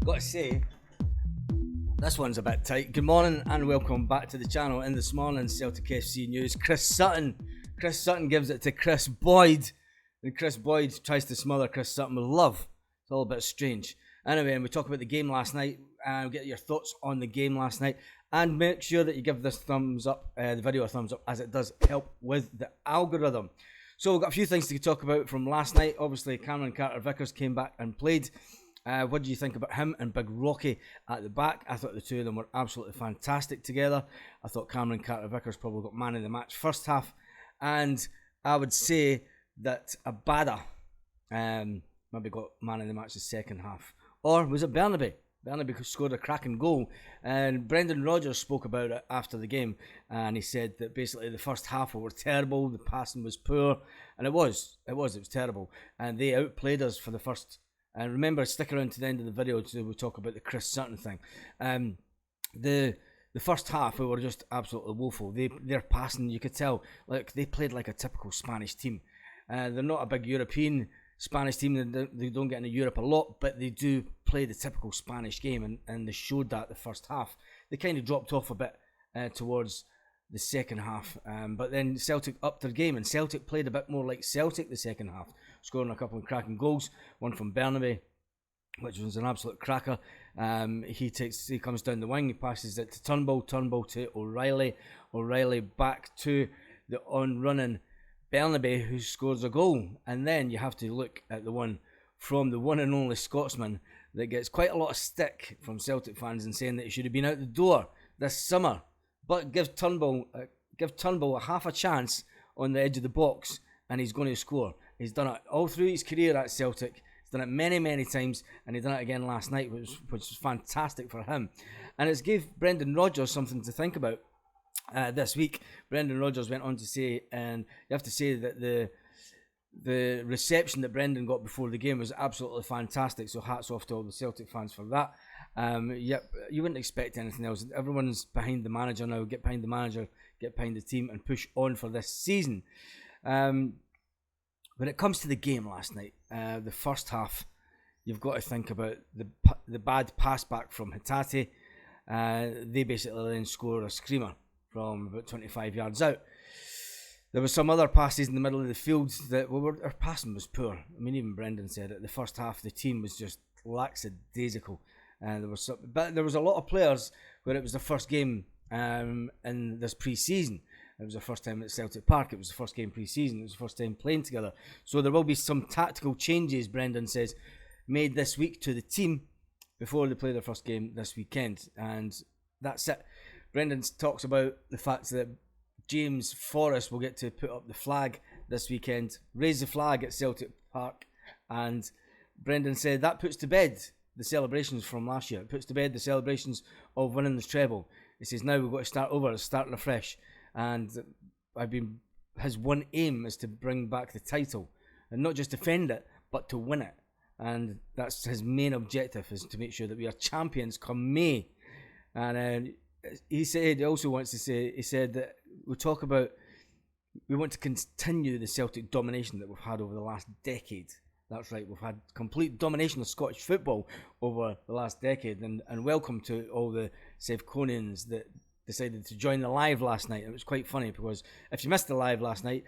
Got to say, this one's a bit tight. Good morning and welcome back to the channel. In this morning's Celtic FC news, Chris Sutton gives it to Kris Boyd, and Kris Boyd tries to smother Chris Sutton with love. It's all a bit strange. Anyway, and we talk about the game last night, and get your thoughts on the game last night, and make sure that you give this thumbs up, the video a thumbs up, as it does help with the algorithm. So we've got a few things to talk about from last night. Obviously, Cameron Carter-Vickers came back and played. What do you think about him and Big Rocky at the back? I thought the two of them were absolutely fantastic together. I thought Cameron Carter-Vickers probably got man of the match first half, and I would say that Abada maybe got man of the match the second half. Or was it Bernabe? Bernabe scored a cracking goal, and Brendan Rodgers spoke about it after the game, and he said that basically the first half were terrible, the passing was poor, and it was terrible, and they outplayed us for the first. And remember, stick around to the end of the video to we talk about the Chris Sutton thing. The first half we were just absolutely woeful. Their passing, you could tell, like they played like a typical Spanish team. They're not a big European Spanish team. They don't get into Europe a lot, but they do play the typical Spanish game, and they showed that the first half. They kind of dropped off a bit towards the second half, but then Celtic upped their game, and Celtic played a bit more like Celtic the second half, scoring a couple of cracking goals, one from Bernabe, which was an absolute cracker. He comes down the wing, he passes it to Turnbull to O'Reilly back to the on-running Bernabe, who scores a goal. And then you have to look at the one from the one and only Scotsman that gets quite a lot of stick from Celtic fans in saying that he should have been out the door this summer. But give Turnbull a half a chance on the edge of the box, and he's going to score. He's done it all through his career at Celtic. He's done it many times, and he done it again last night, which was fantastic for him. And it's gave Brendan Rodgers something to think about this week. Brendan Rodgers went on to say, and you have to say that the reception that Brendan got before the game was absolutely fantastic. So hats off to all the Celtic fans for that. Yep, you wouldn't expect anything else. Everyone's behind the manager now. Get behind the manager, get behind the team, and push on for this season. When it comes to the game last night, the first half, you've got to think about the bad pass back from Hatate. They basically then score a screamer from about 25 yards out. There were some other passes in the middle of the field that our passing was poor. I mean, even Brendan said it. The first half, the team was just lackadaisical. But there was a lot of players where it was the first game in this pre-season. It was the first time at Celtic Park. It was the first game pre-season. It was the first time playing together. So there will be some tactical changes, Brendan says, made this week to the team before they play their first game this weekend. And that's it. Brendan talks about the fact that James Forrest will get to put up the flag this weekend, raise the flag at Celtic Park. And Brendan said that puts to bed the celebrations from last year. It puts to bed the celebrations of winning the treble. He says now we've got to start over, starting afresh. And his one aim is to bring back the title and not just defend it, but to win it. And that's his main objective, is to make sure that we are champions come May. And he said that we want to continue the Celtic domination that we've had over the last decade. That's right, we've had complete domination of Scottish football over the last decade, and welcome to all the Sevconians that decided to join the live last night. It was quite funny because if you missed the live last night,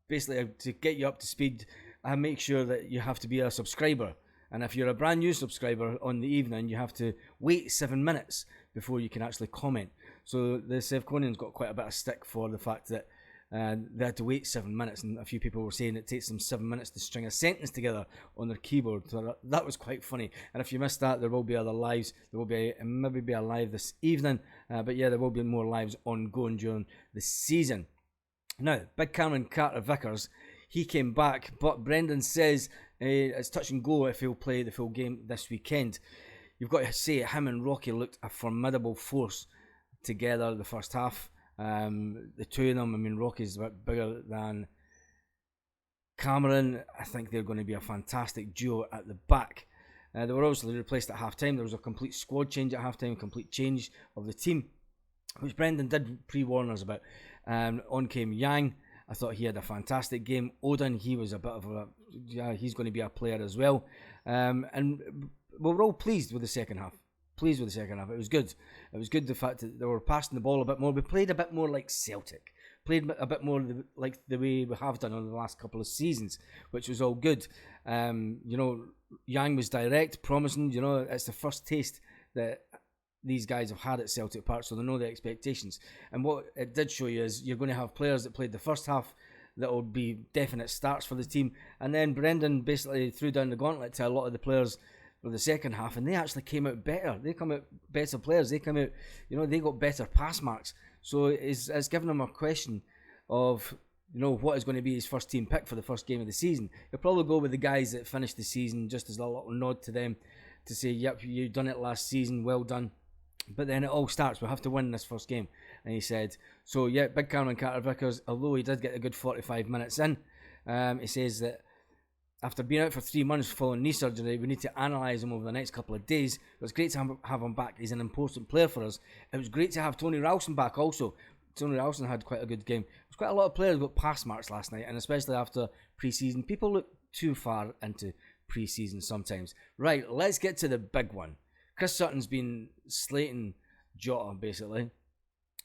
basically to get you up to speed, I make sure that you have to be a subscriber. And if you're a brand new subscriber on the evening, you have to wait 7 minutes before you can actually comment. So the Sevconians got quite a bit of stick for the fact that they had to wait 7 minutes, and a few people were saying it takes them 7 minutes to string a sentence together on their keyboard. So that was quite funny. And if you missed that, there will be other lives. There will be maybe a live this evening, but yeah, there will be more lives ongoing during the season. Now, Big Cameron Carter-Vickers, he came back, but Brendan says it's touch and go if he'll play the full game this weekend. You've got to say him and Rocky looked a formidable force together the first half. The two of them, I mean, Rocky's a bit bigger than Cameron. I think they're going to be a fantastic duo at the back. They were obviously replaced at half-time. There was a complete squad change at half-time, complete change of the team, which Brendan did pre-warn us about. On came Yang, I thought he had a fantastic game. Odin, he was a bit of a, he's going to be a player as well. And we were all pleased with the second half. It was good. It was good the fact that they were passing the ball a bit more. We played a bit more like Celtic. Played a bit more like the way we have done over the last couple of seasons, which was all good. Yang was direct, promising. It's the first taste that these guys have had at Celtic Park, so they know the expectations. And what it did show you is you're going to have players that played the first half that will be definite starts for the team. And then Brendan basically threw down the gauntlet to a lot of the players for the second half, and they actually came out better. They come out better players. They come out, they got better pass marks. So it's given them a question of, what is going to be his first team pick for the first game of the season. He'll probably go with the guys that finished the season, just as a little nod to them to say, yep, you done it last season, well done. But then it all starts. We have to win this first game. And he said, so yeah, big Cameron Carter-Vickers, although he did get a good 45 minutes in, he says that after being out for 3 months following knee surgery, we need to analyse him over the next couple of days. It was great to have him back. He's an important player for us. It was great to have Tony Ralston back also. Tony Ralston had quite a good game. There's quite a lot of players got pass marks last night, and especially after pre-season. People look too far into pre-season sometimes. Right, let's get to the big one. Chris Sutton's been slating Jota, basically.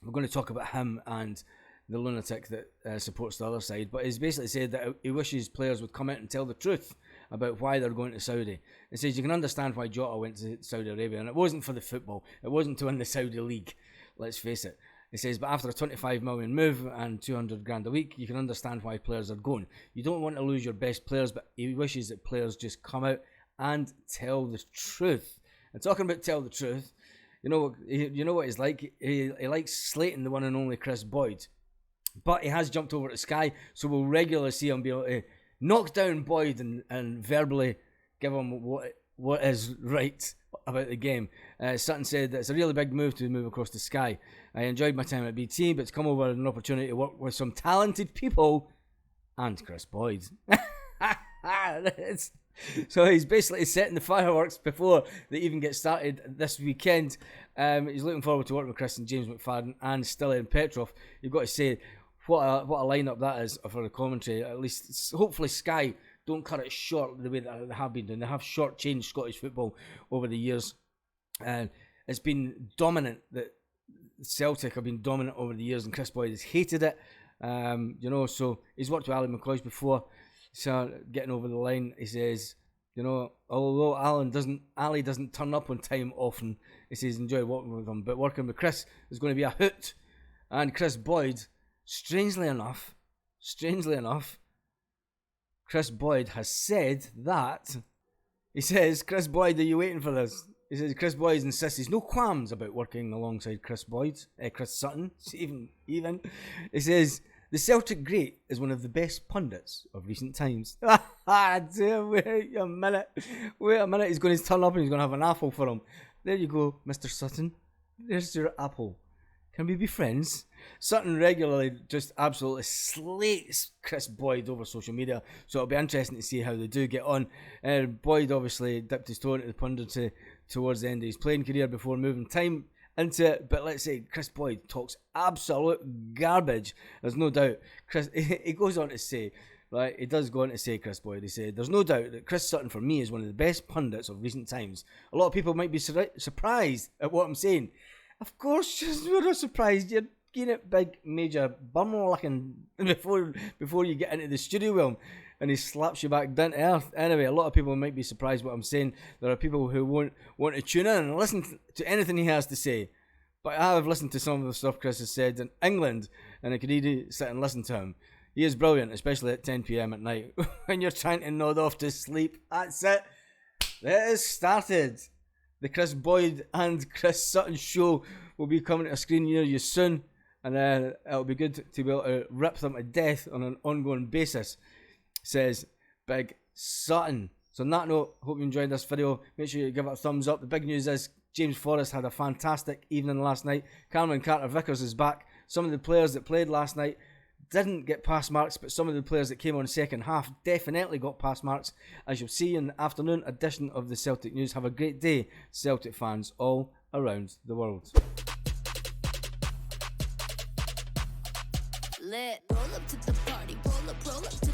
We're going to talk about him and the lunatic that supports the other side, but he's basically said that he wishes players would come out and tell the truth about why they're going to Saudi. He says you can understand why Jota went to Saudi Arabia, and it wasn't for the football. It wasn't to win the Saudi League, let's face it. He says, but after a 25 million move and 200 grand a week, you can understand why players are going. You don't want to lose your best players, but he wishes that players just come out and tell the truth. And talking about tell the truth, you know what he's like. He likes slating the one and only Kris Boyd. But he has jumped over to Sky, so we'll regularly see him be able to knock down Boyd and verbally give him what is right about the game. Sutton said that it's a really big move to move across to Sky. I enjoyed my time at BT, but it's come over an opportunity to work with some talented people and Kris Boyd. So he's basically setting the fireworks before they even get started this weekend. He's looking forward to working with Chris and James McFadden and Stille and Petrov. You've got to say what a lineup that is for the commentary. At least, hopefully, Sky don't cut it short the way that they have been doing. They have short-changed Scottish football over the years. It's been dominant. That Celtic have been dominant over the years, and Kris Boyd has hated it. So he's worked with Ali McCoy before. So getting over the line, he says, although Ali doesn't turn up on time often, he says enjoy working with him, but working with Chris is going to be a hoot. And Kris Boyd, strangely enough, Kris Boyd has said that, he says, Kris Boyd, are you waiting for this? He says Kris Boyd insists he's no qualms about working alongside Chris Sutton, even. He says, the Celtic great is one of the best pundits of recent times. Wait a minute. He's going to turn up and he's going to have an apple for him. There you go, Mr. Sutton. There's your apple. Can we be friends? Sutton regularly just absolutely slates Kris Boyd over social media, so it'll be interesting to see how they do get on. Boyd obviously dipped his toe into the punditry towards the end of his playing career before moving time into it, but let's say Kris Boyd talks absolute garbage. There's no doubt. He goes on to say, right, he does go on to say, Kris Boyd, he said, there's no doubt that Chris Sutton for me is one of the best pundits of recent times. A lot of people might be surprised at what I'm saying. Of course, you're not surprised. You're getting it big, major bum looking before you get into the studio with him, and he slaps you back down to earth. Anyway, a lot of people might be surprised what I'm saying. There are people who won't want to tune in and listen to anything he has to say. But I have listened to some of the stuff Chris has said in England, and I could easily sit and listen to him. He is brilliant, especially at 10 p.m. at night when you're trying to nod off to sleep. That's it. It has started. The Kris Boyd and Chris Sutton show will be coming to a screen near you soon, and it'll be good to be able to rip them to death on an ongoing basis, says Big Sutton. So on that note, hope you enjoyed this video. Make sure you give it a thumbs up. The big news is James Forrest had a fantastic evening last night. Cameron Carter-Vickers is back. Some of the players that played last night didn't get pass marks, but some of the players that came on second half definitely got pass marks, as you'll see in the afternoon edition of the Celtic News. Have a great day, Celtic fans all around the world. Lit. Pull up to the party, pull up to